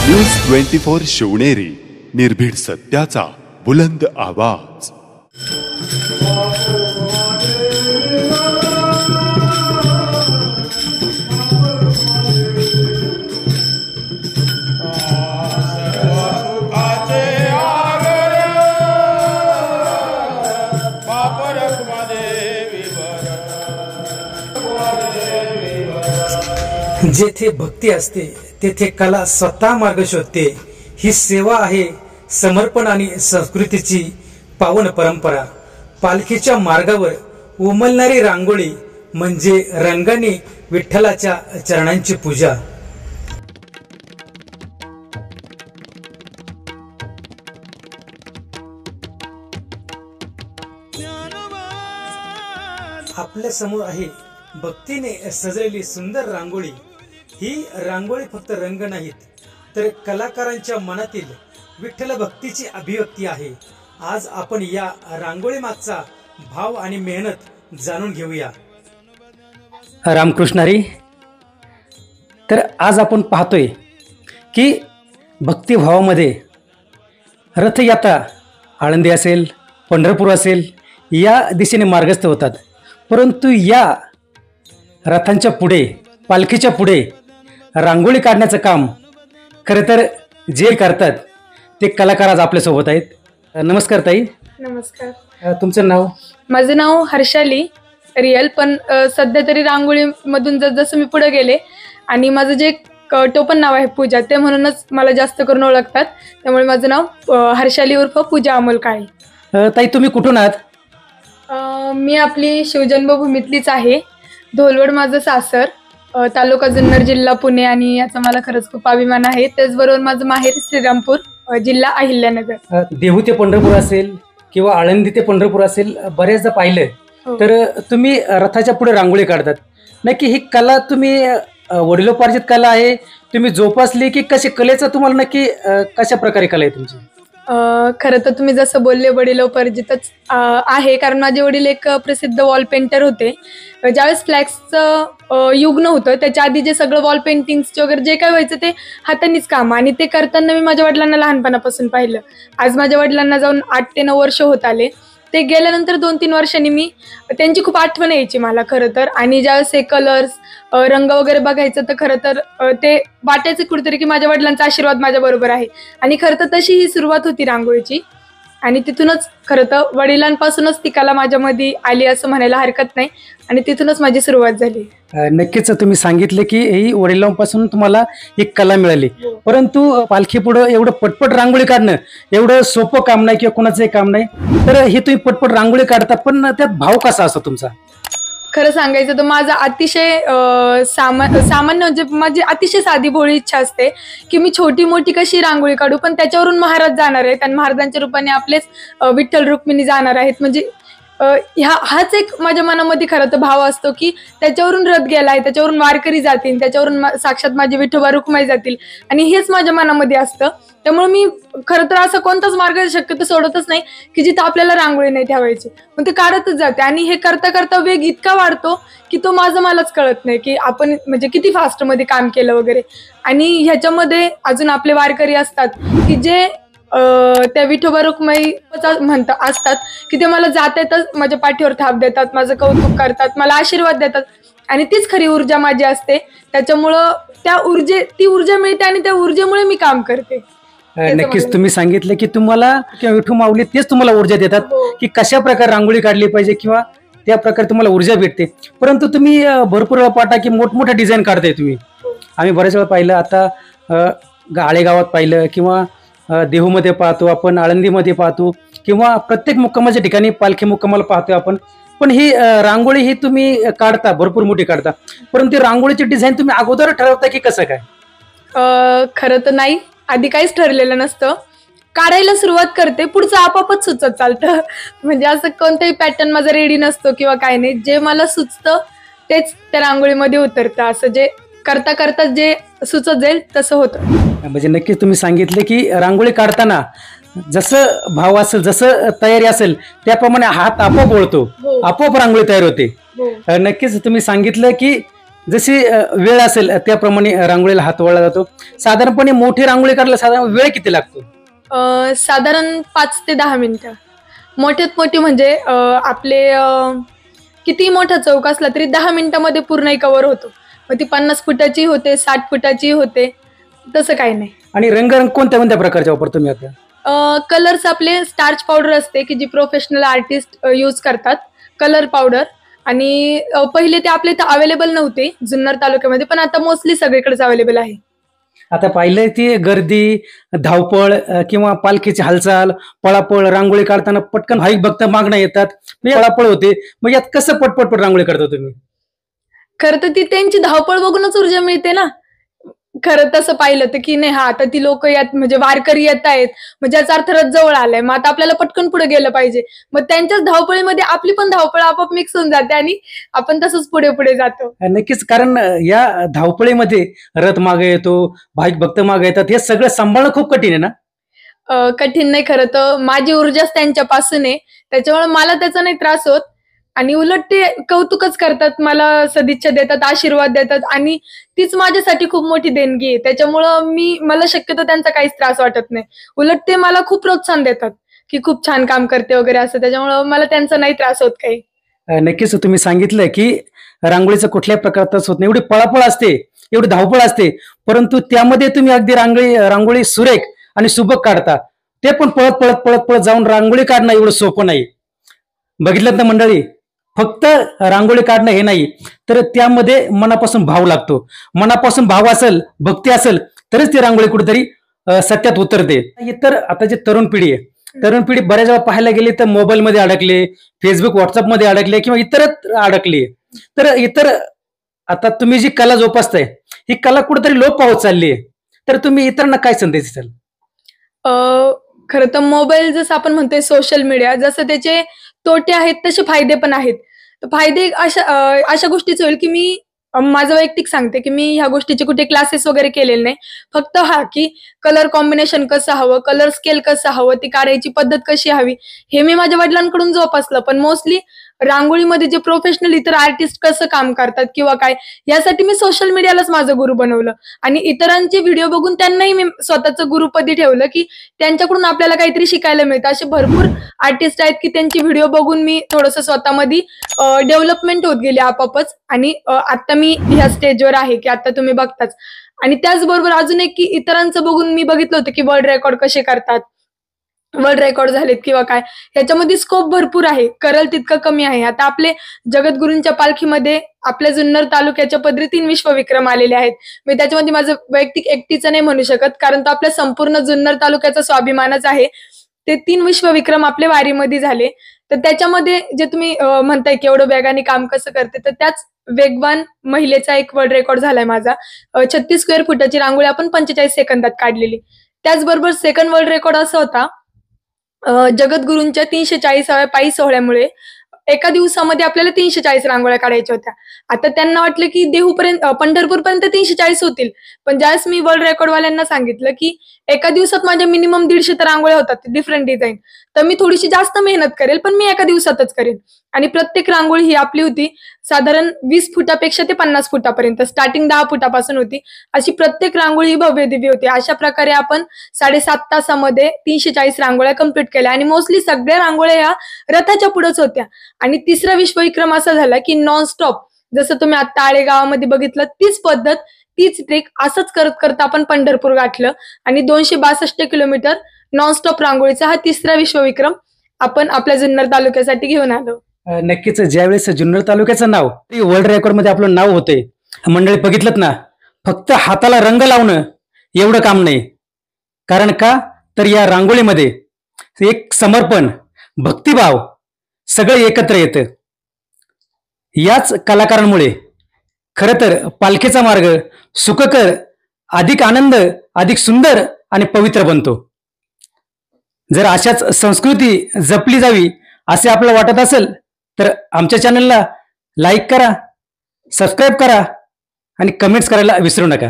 News 24 Shivneri, निर्भीड सत्याचा बुलंद आवाज। जेथे भक्ती असते तेथे कला स्वतः मार्ग शोधते। ही सेवा आहे समर्पण आणि संस्कृतीची पावन परंपरा। पालखीच्या मार्गावर उमलणारी रांगोळी म्हणजे रंगाने विठ्ठलाच्या चरणांची पूजा। आपल्या समोर आहे भक्तीने सजलेली सुंदर रांगोळी। ही रांगोळी फक्त रंग नाहीत तर कलाकारांच्या मनातील विठ्ठल भक्तीची अभिव्यक्ती आहे। आज आपण या रांगोळी मागचा भाव आणि मेहनत जाणून घेऊया। रामकृष्ण हरी। तर आज आपण पाहतोय की भक्तिभावामध्ये रथयात्रा आळंदी असेल, पंढरपूर असेल, या दिशेने मार्गस्थ होतात। परंतु या रथांच्या पुढे, पालखीच्या पुढे रांगोळी काढण्याचं काम खरं तर जे करतात ते कलाकार आज आपल्या सोबत आहेत। नमस्कार ताई। नमस्कार। तुमचं नाव? माझं नाव हर्षाली रियल, पण सध्या तरी रांगोळी मधून जसं मी पुढे गेले आणि माझं जे टोपण नाव आहे पूजा, ते म्हणूनच मला जास्त करून ओळखतात। त्यामुळे माझं नाव हर्षाली उर्फ पूजा अमोल काळे। ताई तुम्ही कुठून आहात? मी आपली शिवजन्मभूमीतलीच आहे। धोलवड माझं सासर, तालुका जुन्नर, जिल्हा पुणे, आणि याचा मला खरंच खूप अभिमान आहे। त्याचबरोबर माझं माहेर श्रीरामपूर, जिल्हा अहिल्यानगर। देहू ते पंढरपूर असेल किंवा आळंदी ते पंढरपूर असेल, बऱ्याचदा पाहिलं तर तुम्ही रथाच्या पुढे रांगोळी काढतात। नक्की ही कला तुम्ही वडिलोपार्जित कला आहे, तुम्ही जोपासली की कशी, कलेचं तुम्हाला नक्की कशा प्रकारे कला आहे तुमची? खरं तर तुम्ही जसं बोलले वडिलोपार्जितच आहे, कारण माझे वडील एक प्रसिद्ध वॉल पेंटर होते। ज्यावेळेस फ्लॅक्सचं युग नव्हतं त्याच्या आधी जे सगळं वॉल पेंटिंग्सचे वगैरे जे काय व्हायचं ते हातांनीच काम, आणि ते करताना मी माझ्या वडिलांना लहानपणापासून पाहिलं। आज माझ्या वडिलांना जाऊन 8 ते 9 वर्ष होत आले। ते गेल्यानंतर 2-3 वर्षांनी मी त्यांची खूप आठवण यायची मला खरं तर, आणि ज्यावेळेस हे कलर्स, रंग वगैरे बघायचं तर खरं तर ते वाटायचं कुठेतरी की माझ्या वडिलांचा आशीर्वाद माझ्या बरोबर आहे। आणि खरं तर तशी ही सुरुवात होती रांगोळीची, आणि तिथूनच खरं तर वडिलांपासूनच ती कला माझ्यामध्ये आली असं म्हणायला हरकत नाही, आणि तिथूनच माझी सुरुवात झाली। नक्कीच तुम्ही सांगितले की ही वडिलांपासून तुम्हाला एक कला मिळाली, परंतु पालखी पुढे एवढं पटपट रांगोळी काढणं एवढं सोपं काम नाही किंवा कोणाचंही काम नाही। तर हे तुम्ही पटपट रांगोळी काढता, पण त्यात भाव कसा असतो तुमचा? खरं सांगायचं तर माझा अतिशय सामान्य म्हणजे माझी अतिशय साधी भोळी इच्छा असते की मी छोटी मोठी कशी रांगोळी काढू, पण त्याच्यावरून महाराज जाणार आहेत आणि महाराजांच्या रूपाने आपलेच विठ्ठल रुक्मिणी जाणार आहेत। म्हणजे हाच एक माझ्या मनामध्ये खरं तर भाव असतो की त्याच्यावरून रथ गेलाय, त्याच्यावरून वारकरी जातील, त्याच्यावरून साक्षात माझे विठोबा रुक्माई जातील, आणि हेच माझ्या मनामध्ये असतं। त्यामुळे मी खरं तर असा कोणताच मार्ग शक्यतो सोडतच नाही की जिथं आपल्याला रांगोळी नाही ठेवायची, पण ते काढतच जाते। आणि हे करता करता वेग इतका वाढतो की तो मलाच कळत नाही की आपण म्हणजे किती फास्ट मध्ये काम केलं वगैरे। आणि ह्याच्यामध्ये अजून आपले वारकरी असतात की जे त्या विठोबा रुक्माई असतात की ते मला जात येतच माझ्या पाठीवर थाप देतात, माझं कौतुक करतात, मला आशीर्वाद देतात, आणि तीच खरी ऊर्जा माझी असते। त्याच्यामुळं ती ऊर्जा मिळते आणि त्या ऊर्जेमुळे मी काम करते। नक्कीच तुम्ही सांगितलं की तुम्हाला किंवा विठू माऊली तेच तुम्हाला ऊर्जा देतात की कशा प्रकारे रांगोळी काढली पाहिजे किंवा त्या प्रकारे तुम्हाला ऊर्जा भेटते। परंतु तुम्ही भरपूर वेळा पाहता की मोठमोठ्या डिझाईन काढताय तुम्ही। आम्ही बऱ्याच वेळा पाहिलं, आता आळेगावात पाहिलं किंवा देहूमध्ये पाहतो आपण, आळंदीमध्ये पाहतो किंवा प्रत्येक मुक्कामाच्या ठिकाणी पालखी मुक्कामाला पाहतोय आपण। पण ही रांगोळी ही तुम्ही काढता, भरपूर मोठी काढता, परंतु रांगोळीची डिझाईन तुम्ही अगोदर ठरवता की कसं काय? खरं तर नाही, आधी काहीच ठरलेलं नसतं। काढायला सुरुवात करते, पुढचं आपापच सुचत चालतं। म्हणजे असं कोणताही पॅटर्न माझा रेडी नसतो किंवा काय नाही, जे मला सुचतं तेच त्या रांगोळीमध्ये उतरतं। असं जे करता करता जे सुचत जाईल तसं होतं। म्हणजे नक्कीच तुम्ही सांगितले की रांगोळी काढताना जसं भाव असेल, जसं तयारी असेल त्याप्रमाणे हात आपोआप वळतो, आपोआप रांगोळी तयार होते। नक्कीच तुम्ही सांगितलं की जशी वेळ असेल त्याप्रमाणे रांगोळीला हात वळला जातो. साधारणपणे मोठी रांगोळी काढायला साधारण वेळ किती लागतो? साधारण 5 ते 10 मिनिटं. मोठ्यात मोठी म्हणजे आपले किती मोठा चौक असला तरी 10 मिनिटामध्ये पूर्ण कव्हर होतो. मग ती 50 फुटाची होते, 60 फुटाची होते, तसं काही नाही. आणि रंग कोणत्या कोणत्या प्रकारचे वापरतो तुम्ही आता? कलर्स आपले स्टार्च पावडर असते की जी प्रोफेशनल आर्टिस्ट यूज करतात, कलर पावडर. आणि पहिले ते आपल्या इथं अवेलेबल नव्हते जुन्नर तालुक्यामध्ये, पण आता मोस्टली सगळीकडेच अवेलेबल आहे. आता पाहिलंय ती गर्दी, धावपळ किंवा पालखीची हालचाल, पळापळ, रांगोळी काढताना पटकन भाविक भक्त मागणं येतात, पळापळ होते. मग यात कसं पटपट रांगोळी करता तुम्ही? खरं तर ती त्यांची धावपळ बघूनच ऊर्जा मिळते ना. खरं तसं पाहिलं तर की नाही, हा आता ती लोक यात म्हणजे वारकरी येत आहेत, म्हणजे याचा अर्थ रथ जवळ आलाय, मग आता आपल्याला पटकन पुढे गेलं पाहिजे. मग त्यांच्याच धावपळीमध्ये आपली पण धावपळ आपोआप मिक्स होऊन जाते आणि आपण तसंच पुढे पुढे जातो. नक्कीच, कारण या धावपळीमध्ये रथ मागे येतो, भाविक भक्त मागे येतात, हे सगळं सांभाळणं खूप कठीण आहे ना? कठीण नाही, खरं तर माझी ऊर्जाच त्यांच्यापासून आहे, त्याच्यामुळे मला त्याचा नाही त्रास होत. आणि उलट ते कौतुकच करतात, मला सदिच्छा देतात, आशीर्वाद देतात, आणि तीच माझ्यासाठी खूप मोठी देणगी आहे. त्याच्यामुळं मला शक्यतो त्यांचा काहीच त्रास वाटत नाही. उलट ते मला खूप प्रोत्साहन देतात की खूप छान काम करते वगैरे असं. त्याच्यामुळं मला त्यांचा नाही त्रास होत काही. नक्कीच तुम्ही सांगितलं की रांगोळीचं कुठल्याही प्रकारच होत नाही, एवढी पळापळ असते, एवढी धावपळ असते, परंतु त्यामध्ये तुम्ही अगदी रांगोळी सुरेख आणि सुबक काढता. ते पण पळत पळत पळत पळत जाऊन रांगोळी काढणं एवढं सोपं नाही. बघितलं ना मंडळी, फक्त रांगोळी काढणं हे नाही, तर त्यामध्ये मनापासून भाव लागतो. मनापासून भाव असेल, भक्ती असेल, तरच ती रांगोळी कुठेतरी सत्यात उतरते. इतर आता जी तरुण पिढी आहे, तरुण पिढी बऱ्याच वेळा पाहायला गेली तर मोबाईलमध्ये अडकले, फेसबुक व्हॉट्सअप मध्ये अडकले किंवा इतरच अडकले. तर आता तुम्ही जी कला जोपासताय, ही कला कुठेतरी लोप पावत चालली आहे, तर तुम्ही इतरांना काय संदेश द्याल? खरं तर मोबाईल जसं आपण म्हणतोय, सोशल मीडिया, जसं त्याचे तोटे आहेत तसे फायदे पण आहेत. तर फायदे अशा गोष्टीच होईल की मी माझं वैयक्तिक सांगते की मी ह्या गोष्टीचे कुठे क्लासेस वगैरे केलेले नाही. फक्त हा की कलर कॉम्बिनेशन कसं हवं, कलर स्केल कसं हवं, ती काढायची पद्धत कशी हवी, हे मी माझ्या वडिलांकडून जोपासलं. पण मोस्टली रांगोळीमध्ये जे प्रोफेशनल इतर आर्टिस्ट कसं काम करतात किंवा काय, यासाठी मी सोशल मीडियालाच माझं गुरु बनवलं. आणि इतरांचे व्हिडिओ बघून त्यांनाही मी स्वतःचं गुरुपदी ठेवलं की त्यांच्याकडून आपल्याला काहीतरी शिकायला मिळतं. असे भरपूर आर्टिस्ट आहेत की त्यांची व्हिडिओ बघून मी थोडंसं स्वतःमध्ये डेव्हलपमेंट होत गेली आपोआपच. आणि आता मी ह्या स्टेजवर आहे की आता तुम्ही बघताच. आणि त्याचबरोबर अजून एक की इतरांचं बघून मी बघितलं होतं की वर्ल्ड रेकॉर्ड कसे करतात, वर्ल्ड रेकॉर्ड झालेत किंवा काय, ह्याच्यामध्ये स्कोप भरपूर आहे, करल तितकं कमी आहे. आता आपले जगद्गुरूंच्या पालखीमध्ये आपल्या जुन्नर तालुक्याच्या पदरी 3 विश्वविक्रम आलेले आहेत. मी त्याच्यामध्ये माझं वैयक्तिक एकटीचं नाही म्हणू शकत, कारण तो आपल्या संपूर्ण जुन्नर तालुक्याचा स्वाभिमानच आहे. ते 3 विश्वविक्रम आपल्या वारीमध्ये झाले. तर त्याच्यामध्ये जे तुम्ही म्हणताय की एवढं वेगाने काम कसं करते, तर त्याच वेगवान महिलेचा एक वर्ल्ड रेकॉर्ड झालाय माझा. 36 स्क्वेअर फुटाची रांगोळी आपण 45 सेकंदात काढलेली. त्याचबरोबर सेकंड वर्ल्ड रेकॉर्ड असा होता, जगद्गुरूंच्या 340व्या पायी सोहळ्यामुळे एका दिवसामध्ये आपल्याला 340 रांगोळ्या काढायच्या होत्या. आता त्यांना वाटलं की देहूपर्यंत, पंढरपूरपर्यंत 340 होतील. पण ज्यावेळेस मी वर्ल्ड रेकॉर्डवाल्यांना सांगितलं की एका दिवसात माझ्या मिनिमम 150 तर रांगोळ्या होतात डिफरंट डिझाईन, तर मी थोडीशी जास्त मेहनत करेल, पण मी एका दिवसातच करेन. आणि प्रत्येक रांगोळी ही आपली होती साधारण 20 फुटापेक्षा ते 50 फुटापर्यंत, स्टार्टिंग 10 फुटापासून होती. अशी प्रत्येक रांगोळी ही भव्य दिव्य होती. अशा प्रकारे आपण 7.5 तासामध्ये 340 रांगोळ्या कम्प्लीट केल्या. आणि मोस्टली सगळ्या रांगोळ्या ह्या रथाच्या पुढेच होत्या. आणि तिसरा विश्वविक्रम असा झाला की नॉनस्टॉप, जसं तुम्ही आता आळेगावामध्ये बघितलं, तीच पद्धत, तीच ट्रिक, असंच करत करत आपण पंढरपूर गाठलं. आणि 262 किलोमीटर नॉनस्टॉप रांगोळीचा हा तिसरा विश्वविक्रम आपण आपल्या जुन्नर तालुक्यासाठी घेऊन आलो. नक्कीच, ज्यावेळेस जुन्नर तालुक्याचं नाव वर्ल्ड रेकॉर्ड मध्ये आपलं नाव होतंय, मंडळी बघितलं ना, फक्त हाताला रंग लावणं एवढं काम नाही. कारण का, तर या रांगोळीमध्ये एक समर्पण, भक्तिभाव सगळं एकत्र येतं. याच कलाकारांमुळे खरं तर पालखीचा मार्ग सुखकर, अधिक आनंद, अधिक सुंदर आणि पवित्र बनतो. जर अशाच संस्कृती जपली जावी असे आपल्याला वाटत असेल, तर आमच्या चॅनलला लाईक करा, सबस्क्राईब करा आणि कमेंट्स करायला विसरू नका.